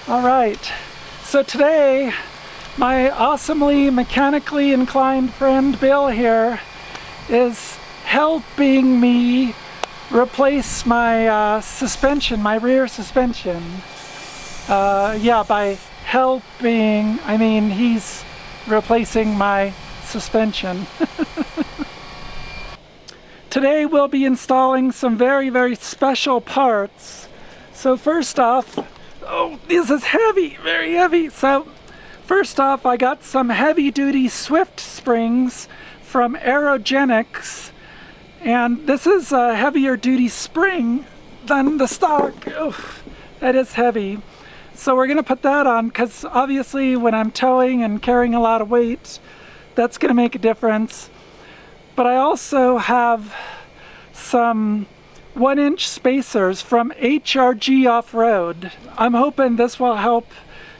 Alright, so today my awesomely mechanically inclined friend Bill here is helping me replace my suspension, my rear suspension. By helping, I mean he's replacing my suspension. Today we'll be installing some very, very special parts. So first off, oh, this is heavy, very heavy. So first off, I got some heavy-duty Swift springs from Aerogenics, and this is a heavier duty spring than the stock. Oh, that is heavy. So we're gonna put that on because obviously when I'm towing and carrying a lot of weight, that's gonna make a difference. But I also have some 1-inch spacers from HRG Off-road. I'm hoping this will help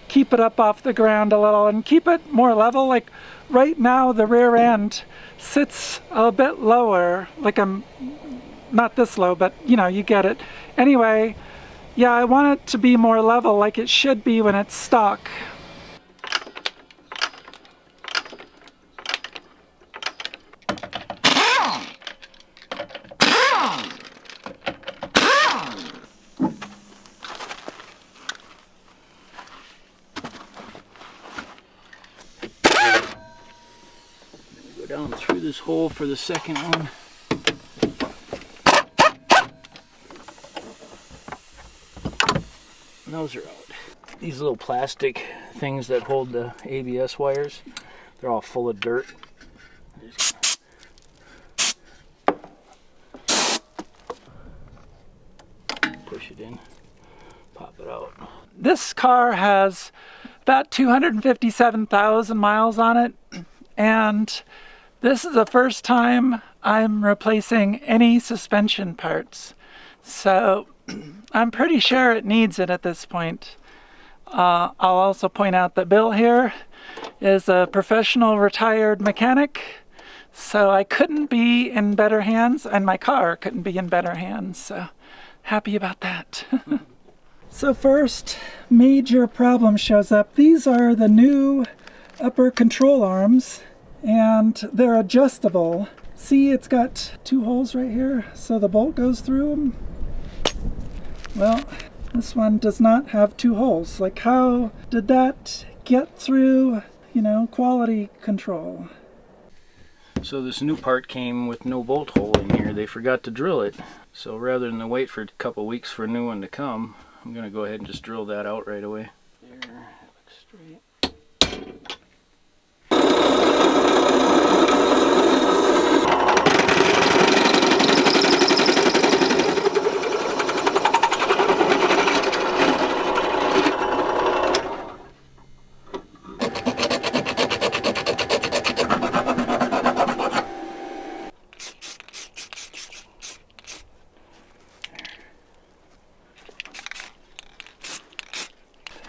keep it up off the ground a little and keep it more level. Like right now the rear end sits a bit lower, like I'm not this low, but you know, you get it. Anyway, yeah, I want it to be more level like it should be when it's stock. Down through this hole for the second one. And those are out. These little plastic things that hold the ABS wires, they're all full of dirt. Push it in, pop it out. This car has about 257,000 miles on it, and this is the first time I'm replacing any suspension parts, so I'm pretty sure it needs it at this point. I'll also point out that Bill here is a professional retired mechanic, so I couldn't be in better hands, and my car couldn't be in better hands, so happy about that. So first major problem shows up. These are the new upper control arms, and they're adjustable. See, it's got 2 holes right here, so the bolt goes through them. Well, this one does not have 2 holes. Like, how did that get through, you know, quality control? So this new part came with no bolt hole in here. They forgot to drill it. So rather than wait for a couple weeks for a new one to come, I'm gonna go ahead and just drill that out right away. There, looks straight.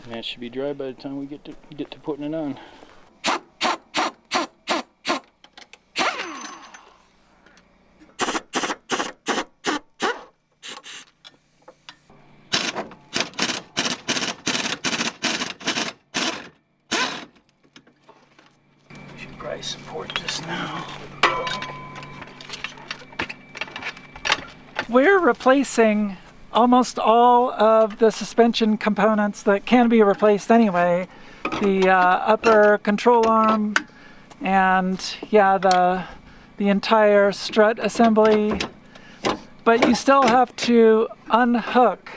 And that should be dry by the time we get to putting it on. We should probably support this now. We're replacing almost all of the suspension components that can be replaced anyway. The upper control arm, and yeah, the entire strut assembly. But you still have to unhook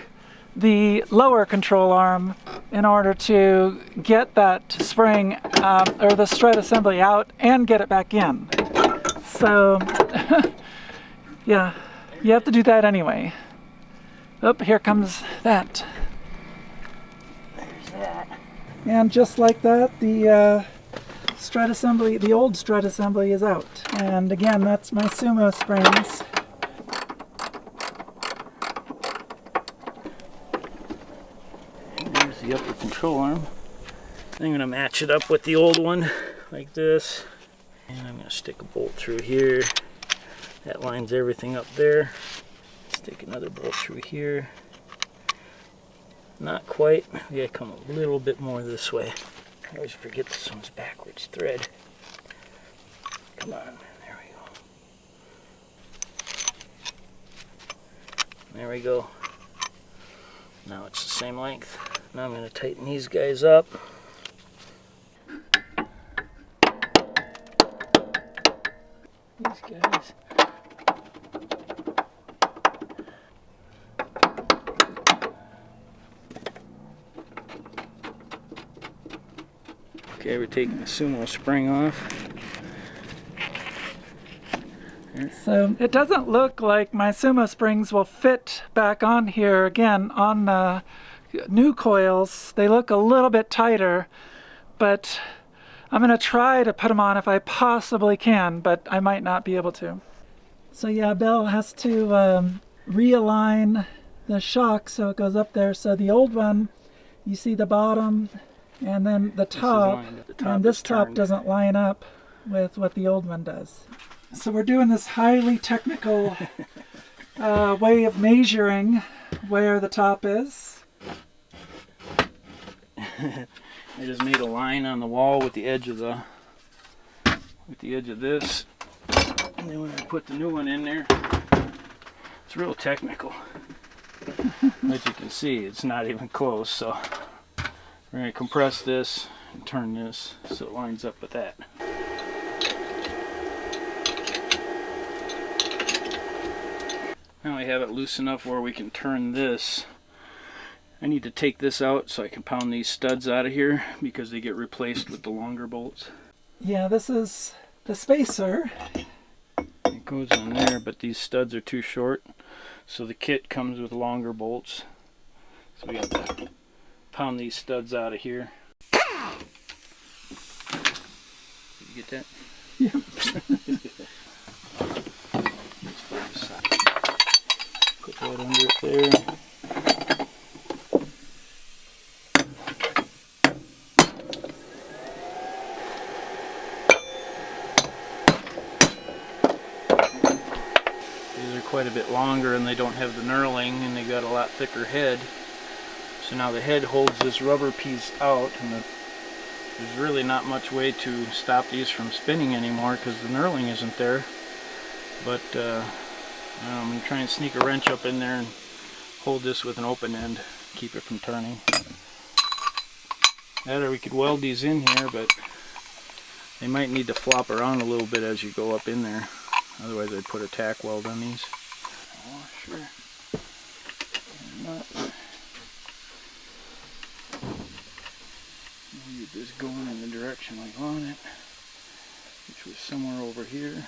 the lower control arm in order to get that spring or the strut assembly out and get it back in. So yeah, you have to do that anyway. Oh, here comes that. There's that. And just like that, the strut assembly, the old strut assembly is out. And again, that's my sumo springs. And there's the upper control arm. I'm going to match it up with the old one like this. And I'm going to stick a bolt through here. That lines everything up there. Stick another bolt through here. Not quite. We gotta come a little bit more this way. I always forget this one's backwards thread. Come on, there we go. There we go. Now it's the same length. Now I'm gonna tighten these guys up. These guys. Okay, we're taking the sumo spring off. So it doesn't look like my sumo springs will fit back on here again on the new coils. They look a little bit tighter, but I'm going to try to put them on if I possibly can, but I might not be able to. So yeah, Belle has to realign the shock so it goes up there. So the old one, you see the bottom and then the top, and this top doesn't line up with what the old one does. So we're doing this highly technical way of measuring where the top is. I just made a line on the wall with the edge of this, and then when I put the new one in there, it's real technical. As you can see, it's not even close. So we're going to compress this and turn this so it lines up with that. Now we have it loose enough where we can turn this. I need to take this out so I can pound these studs out of here because they get replaced with the longer bolts. Yeah, this is the spacer. It goes on there, but these studs are too short. So the kit comes with longer bolts. So we have to pound these studs out of here. Did you get that? Yeah. Put that under it there. These are quite a bit longer and they don't have the knurling and they got a lot thicker head. So now the head holds this rubber piece out, and there's really not much way to stop these from spinning anymore because the knurling isn't there. But I'm going to try and sneak a wrench up in there and hold this with an open end, keep it from turning. Or we could weld these in here, but they might need to flop around a little bit as you go up in there. Otherwise I'd put a tack weld on these. Washer. Nut. We'll get this going in the direction we want it, which was somewhere over here.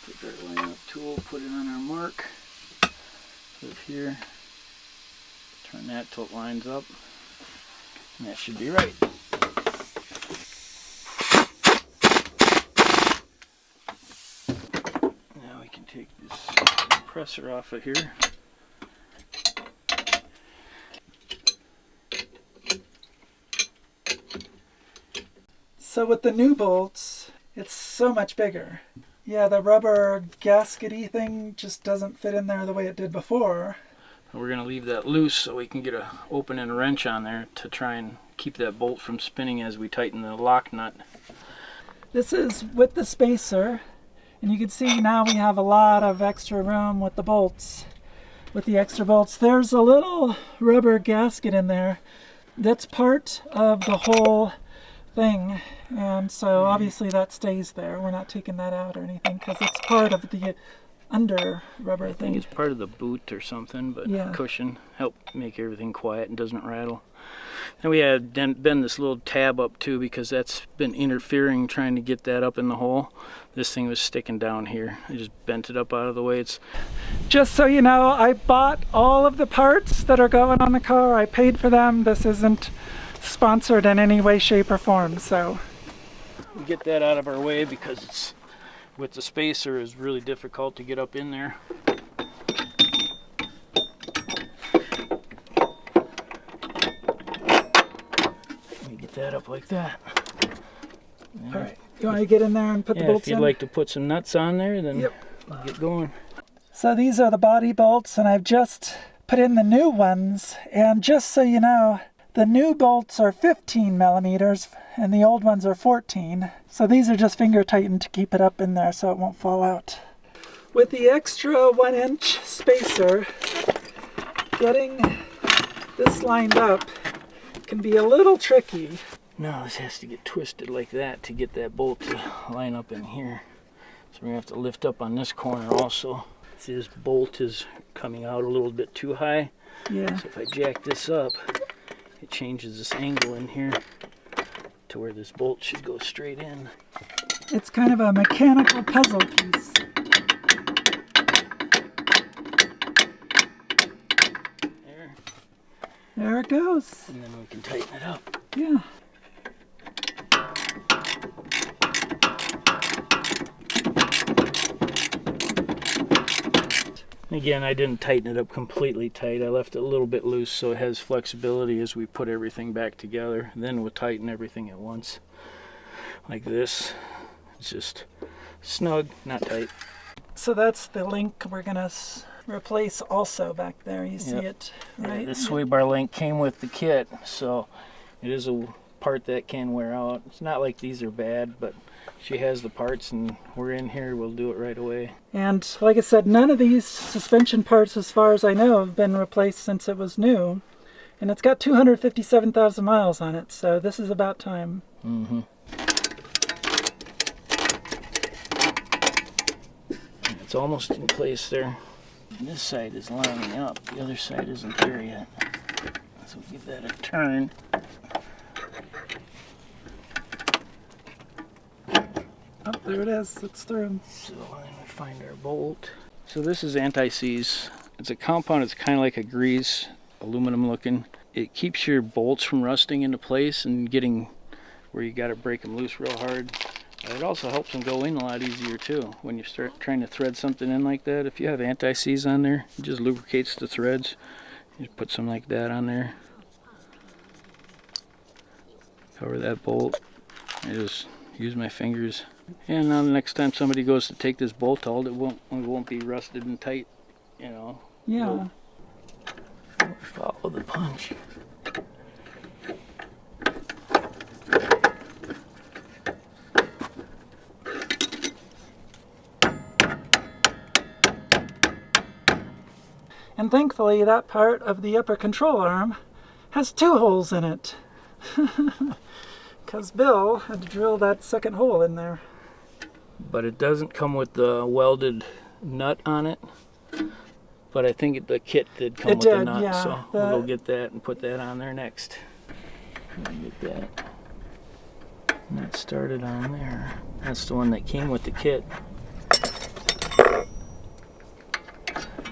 Take our line up tool, put it on our mark, put it here, turn that till it lines up, and that should be right. Now we can take this compressor off of here. So with the new bolts, it's so much bigger. Yeah, the rubber gasket-y thing just doesn't fit in there the way it did before. We're going to leave that loose so we can get a open and wrench on there to try and keep that bolt from spinning as we tighten the lock nut. This is with the spacer, and you can see now we have a lot of extra room with the bolts. With the extra bolts, there's a little rubber gasket in there that's part of the whole thing, and so obviously that stays there. We're not taking that out or anything because it's part of the under rubber thing. I think it's part of the boot or something, but yeah. Cushion help make everything quiet and doesn't rattle. And we had bend this little tab up too because that's been interfering trying to get that up in the hole. This thing was sticking down here. I just bent it up out of the way. It's just so you know, I bought all of the parts that are going on the car. I paid for them. This isn't sponsored in any way, shape, or form. So we get that out of our way because it's with the spacer is really difficult to get up in there. Let me get that up like that. All right. You want to get in there and put the bolts in? If you'd like to put some nuts on there, then yep. Get going. So these are the body bolts, and I've just put in the new ones, and just so you know, the new bolts are 15 millimeters and the old ones are 14. So these are just finger tightened to keep it up in there so it won't fall out. With the extra 1-inch spacer, getting this lined up can be a little tricky. Now this has to get twisted like that to get that bolt to line up in here. So we're gonna have to lift up on this corner also. See, this bolt is coming out a little bit too high. Yeah. So if I jack this up, it changes this angle in here to where this bolt should go straight in. It's kind of a mechanical puzzle piece. There it goes. And then we can tighten it up. Yeah. Again, I didn't tighten it up completely tight. I left it a little bit loose so it has flexibility as we put everything back together. Then we'll tighten everything at once. Like this. It's just snug, not tight. So that's the link we're going to replace also back there. You see Yep. it, right? Yeah, the sway bar link came with the kit, so it is a part that can wear out. It's not like these are bad, but she has the parts and we're in here, we'll do it right away. And like I said, none of these suspension parts, as far as I know, have been replaced since it was new. And it's got 257,000 miles on it, so this is about time. Mm-hmm. It's almost in place there. And this side is lining up, the other side isn't there yet. So give that a turn. Oh, there it is. It's through. So then we find our bolt. So this is anti-seize. It's a compound. It's kind of like a grease, aluminum looking. It keeps your bolts from rusting into place and getting where you got to break them loose real hard. It also helps them go in a lot easier too. When you start trying to thread something in like that, if you have anti-seize on there, it just lubricates the threads. You just put some like that on there. Cover that bolt. I just use my fingers. And now the next time somebody goes to take this bolt out, it won't be rusted and tight, you know. Yeah. Follow the punch. And thankfully, that part of the upper control arm has 2 holes in it. Because Bill had to drill that second hole in there. But it doesn't come with the welded nut on it. But I think the kit did come with the nut, yeah. so we'll go get that and put that on there next. Get that. And that started on there. That's the one that came with the kit.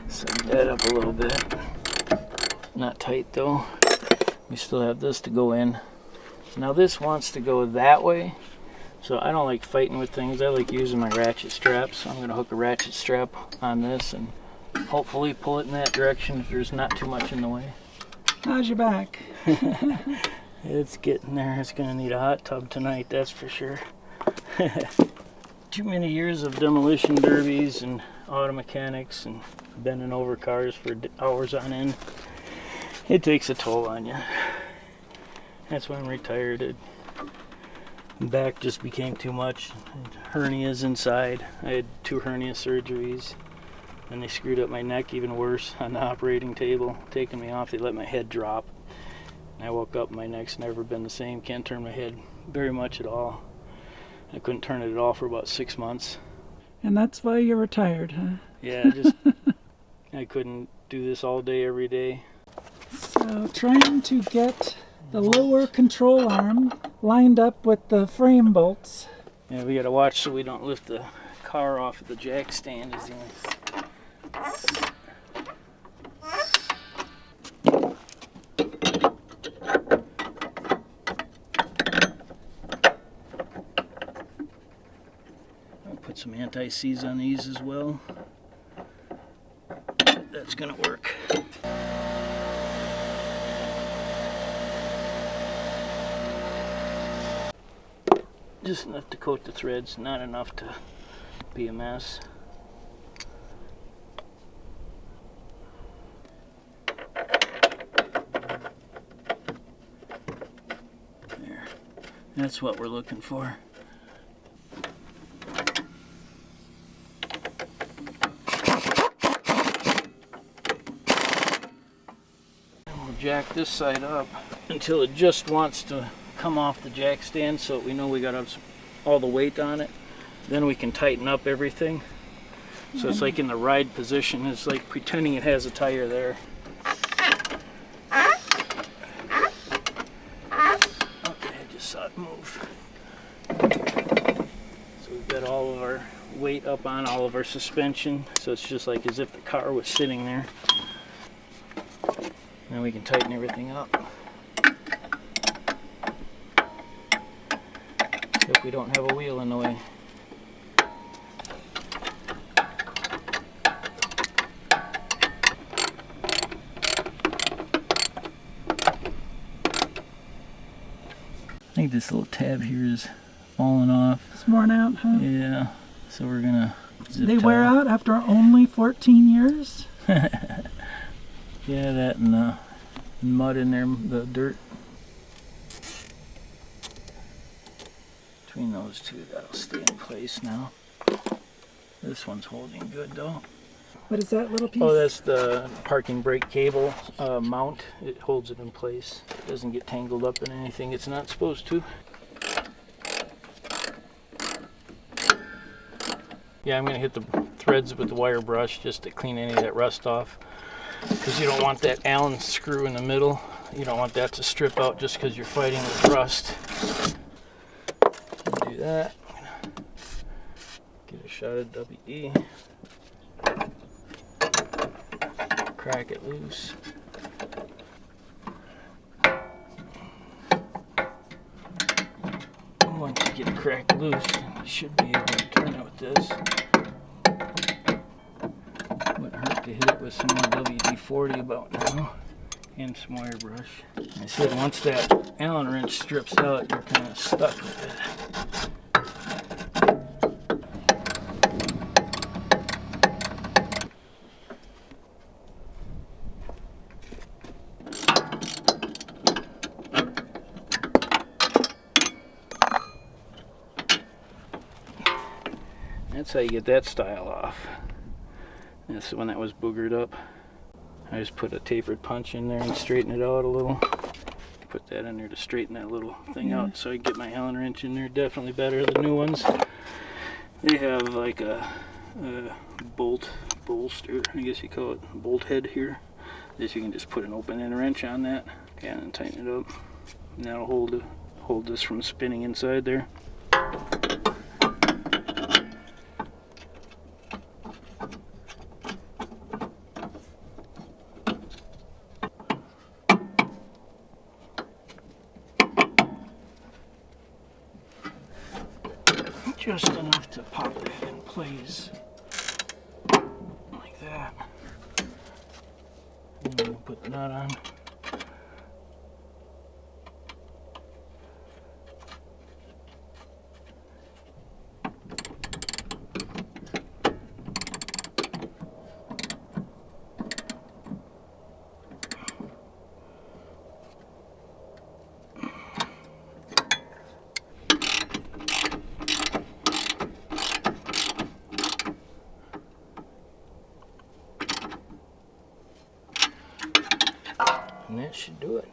Set that up a little bit. Not tight though. We still have this to go in. Now this wants to go that way. So I don't like fighting with things. I like using my ratchet straps. So I'm going to hook a ratchet strap on this and hopefully pull it in that direction if there's not too much in the way. How's your back? It's getting there. It's going to need a hot tub tonight, that's for sure. Too many years of demolition derbies and auto mechanics and bending over cars for hours on end. It takes a toll on you. That's why I'm retired. Back just became too much. Hernias inside. I had 2 hernia surgeries. And they screwed up my neck even worse on the operating table. Taking me off, they let my head drop. And I woke up, my neck's never been the same. Can't turn my head very much at all. I couldn't turn it at all for about 6 months. And that's why you're retired, huh? Yeah, I couldn't do this all day, every day. So trying to get the lower control arm lined up with the frame bolts. Yeah, we gotta watch so we don't lift the car off of the jack stand. Is the I'll put some anti-seize on these as well. That's gonna work. Just enough to coat the threads, not enough to be a mess. That's what we're looking for. And we'll jack this side up until it just wants to come off the jack stand, so we know we got all the weight on it. Then we can tighten up everything. So it's like in the ride position. It's like pretending it has a tire there. Okay, I just saw it move. So we've got all of our weight up on all of our suspension. So it's just like as if the car was sitting there. Then we can tighten everything up. Except we don't have a wheel in the way. I think this little tab here is falling off. It's worn out, huh? Yeah, so we're gonna zip They tie. wear out after only 14 years? Yeah, that and the mud in there, the dirt. Between those two, that'll stay in place now. This one's holding good though. What is that little piece? Oh, that's the parking brake cable mount. It holds it in place. It doesn't get tangled up in anything it's not supposed to. Yeah, I'm going to hit the threads with the wire brush just to clean any of that rust off. Because you don't want that Allen screw in the middle. You don't want that to strip out just because you're fighting with rust. Do that. Get a shot of WD. Crack it loose. Once you get it cracked loose, you should be able to turn it with this. Wouldn't hurt to hit it with some more WD-40 about now, and some wire brush. I said once that Allen wrench strips out, you're kind of stuck with it. That's how you get that style off. That's the one that was boogered up. I just put a tapered punch in there and straighten it out a little. Put that in there to straighten that little thing out so I can get my Allen wrench in there. Definitely better. The new ones, they have like a bolster, I guess you call it, bolt head here. This you can just put an open-end wrench on that and then tighten it up. And that'll hold this from spinning inside there. Just enough to pop that in place, like that. And then we'll put the nut on. And that should do it.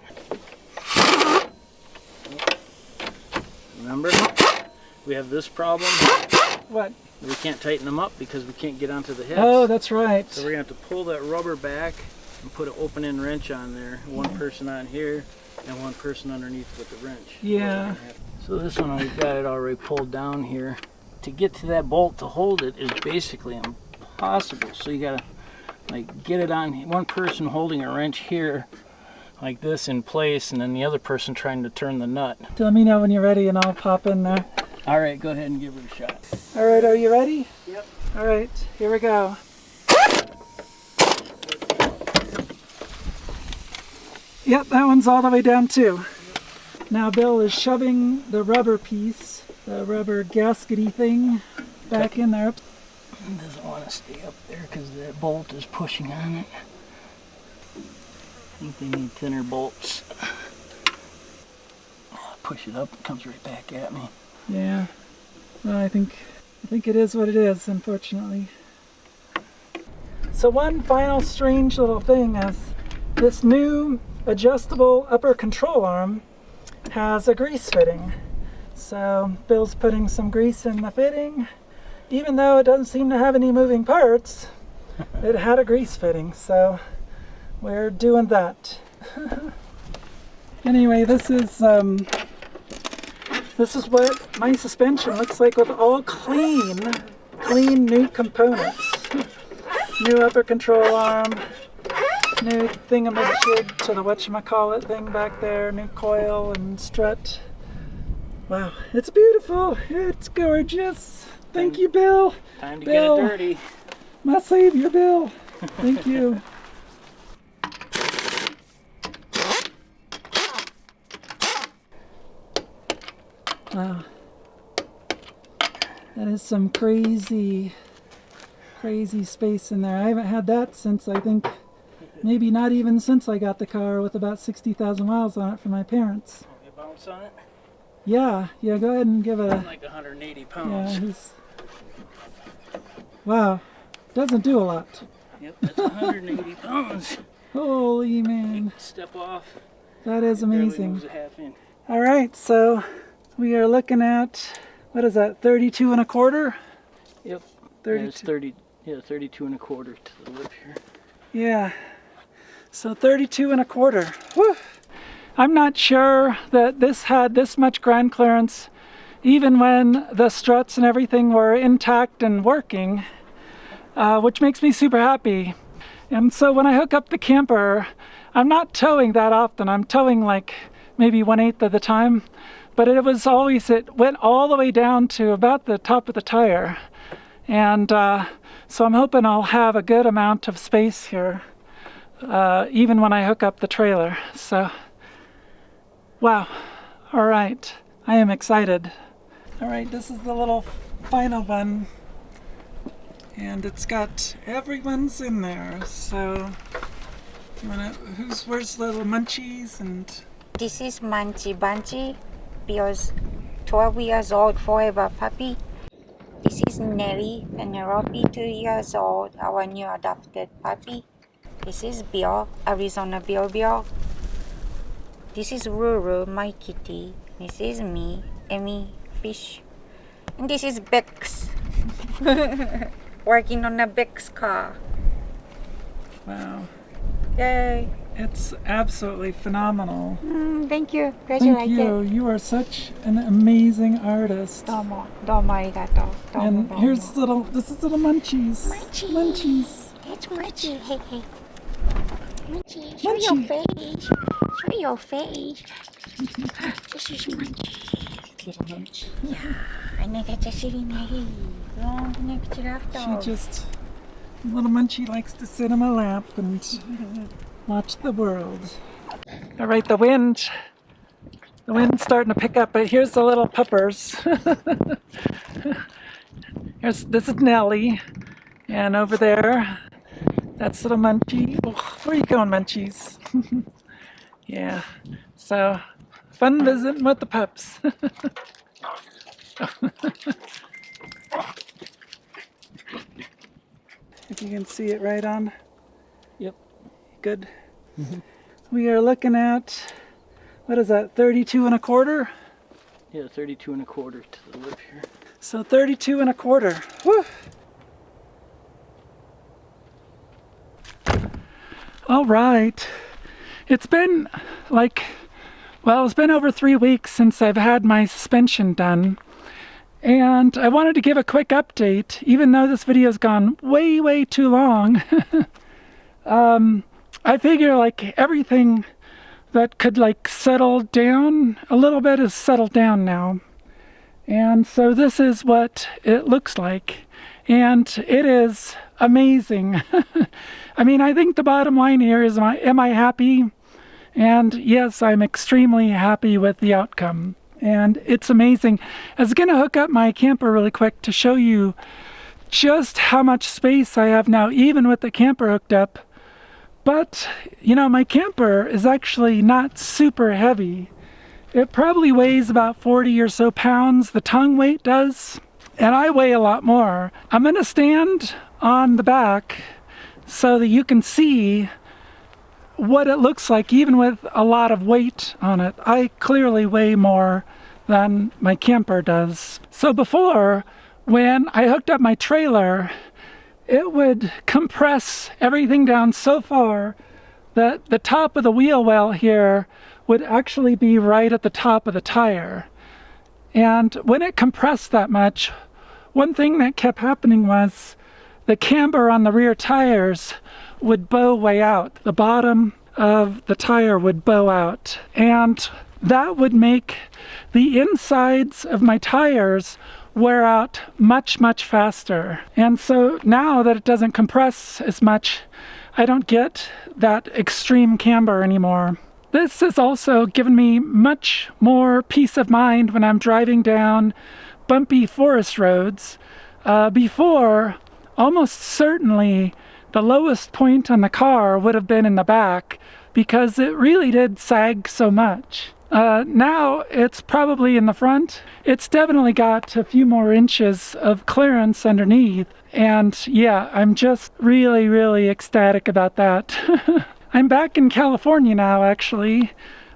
Remember, we have this problem. What? We can't tighten them up because we can't get onto the heads. Oh, that's right. So we're going to have to pull that rubber back and put an open-end wrench on there. One person on here and one person underneath with the wrench. Yeah. So this one, we've got it already pulled down here. To get to that bolt to hold it is basically impossible. So you got to like get it on, one person holding a wrench here like this in place, and then the other person trying to turn the nut. Let me know when you're ready and I'll pop in there. All right, go ahead and give it a shot. All right, are you ready? Yep. All right, here we go. Yep, that one's all the way down too. Now Bill is shoving the rubber piece, the rubber gaskety thing, back in there. It doesn't want to stay up there because that bolt is pushing on it. I think they need thinner bolts. push it up, it comes right back at me. Yeah. Well, I think it is what it is, unfortunately. So one final strange little thing is this new adjustable upper control arm has a grease fitting. So Bill's putting some grease in the fitting. Even though it doesn't seem to have any moving parts, it had a grease fitting, so we're doing that. Anyway, this is what my suspension looks like with all clean new components. New upper control arm, new thingamajig to the whatchamacallit thing back there, new coil and strut. Wow, it's beautiful, it's gorgeous. Thank you, Bill. Time to Bill, get it dirty. My savior, Bill. Thank you. Wow. That is some crazy space in there. I haven't had that since, I think, maybe not even since I got the car with about 60,000 miles on it from my parents. You bounce on it? Yeah, go ahead and give it a... Like 180 pounds. Yeah, wow, doesn't do a lot. Yep, that's 180 pounds. Holy man. Step off. That is amazing. Moves a half inch. All right, so we are looking at, what is that, 32 1/4? Yep. 32. Yeah, it's 32 1/4 to the lip here. Yeah, so 32 1/4. Whew. I'm not sure that this had this much ground clearance even when the struts and everything were intact and working, which makes me super happy. And so when I hook up the camper, I'm not towing that often. I'm towing like maybe 1/8 of the time, but it went all the way down to about the top of the tire. And so I'm hoping I'll have a good amount of space here, even when I hook up the trailer. So, wow. All right, I am excited. All right, this is the little final one. And it's got everyone's in there. So, where's little Munchies and... This is Munchie Bunchy, Bill's 12 years old forever puppy. This is Nelly Penelope, 2 years old, our new adopted puppy. This is Bill, Arizona Bill. This is Ruru, my kitty. This is me, Emmy Fish. And this is Bex. Working on a Bex car. Wow. Yay. It's absolutely phenomenal. Thank you. Glad you like you. it. You are such an amazing artist. Domo arigato. And here's this is little Munchies. Munchies. It's Munchie. Hey. Munchie, show your face. Show your face. This is Munchie. Little Munch. Little Munchie likes to sit on my lap and watch the world. All right, the wind's starting to pick up, but here's the little puppers. This is Nellie, and over there, that's little Munchie. Oh, where are you going, Munchies? Yeah, so fun visiting with the pups. If you can see it right on. Yep. Good. Mm-hmm. We are looking at, what is that, 32 1/4? Yeah, 32 1/4 to the lip here. So 32 1/4. Woo! All right. It's been it's been over 3 weeks since I've had my suspension done. And I wanted to give a quick update, even though this video's gone way too long. I figure everything that could settle down a little bit is settled down now. And so this is what it looks like. And it is amazing. I mean, I think the bottom line here is, am I happy? And yes, I'm extremely happy with the outcome. And it's amazing. I was going to hook up my camper really quick to show you just how much space I have now, even with the camper hooked up. But, my camper is actually not super heavy. It probably weighs about 40 or so pounds, the tongue weight does, and I weigh a lot more. I'm gonna stand on the back so that you can see what it looks like even with a lot of weight on it. I clearly weigh more than my camper does. So before, when I hooked up my trailer, it would compress everything down so far that the top of the wheel well here would actually be right at the top of the tire. And when it compressed that much, one thing that kept happening was the camber on the rear tires would bow way out. The bottom of the tire would bow out. And that would make the insides of my tires wear out much, much faster. And so now that it doesn't compress as much, I don't get that extreme camber anymore. This has also given me much more peace of mind when I'm driving down bumpy forest roads. Before, almost certainly the lowest point on the car would have been in the back because it really did sag so much. Now it's probably in the front. It's definitely got a few more inches of clearance underneath. And yeah, I'm just really, really ecstatic about that. I'm back in California now, actually.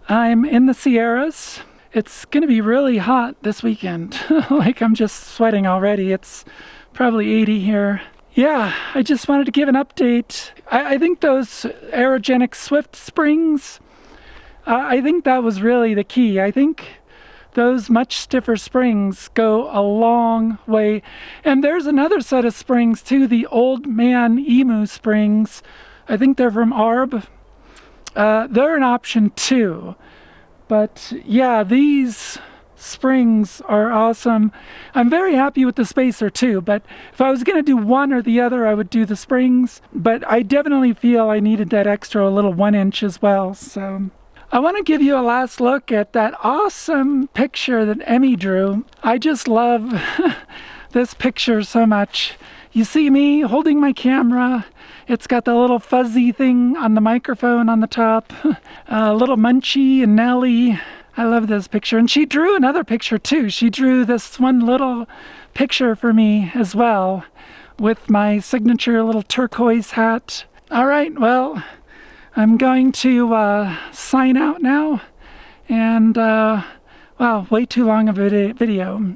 I'm in the Sierras. It's gonna be really hot this weekend. Like, I'm just sweating already. It's probably 80 here. Yeah, I just wanted to give an update. I think those Aerogenics Swift springs, I think that was really the key. I think those much stiffer springs go a long way. And there's another set of springs too, the Old Man Emu springs. I think they're from ARB. They're an option too. But yeah, these springs are awesome. I'm very happy with the spacer too, but if I was gonna do one or the other, I would do the springs. But I definitely feel I needed that extra little 1 inch as well. So I want to give you a last look at that awesome picture that Emmy drew. I just love this picture so much. You see me holding my camera. It's got the little fuzzy thing on the microphone on the top. Little Munchie and Nellie. I love this picture. And she drew another picture too. She drew this one little picture for me as well with my signature little turquoise hat. All right, well, I'm going to sign out now, and wow, way too long of a video.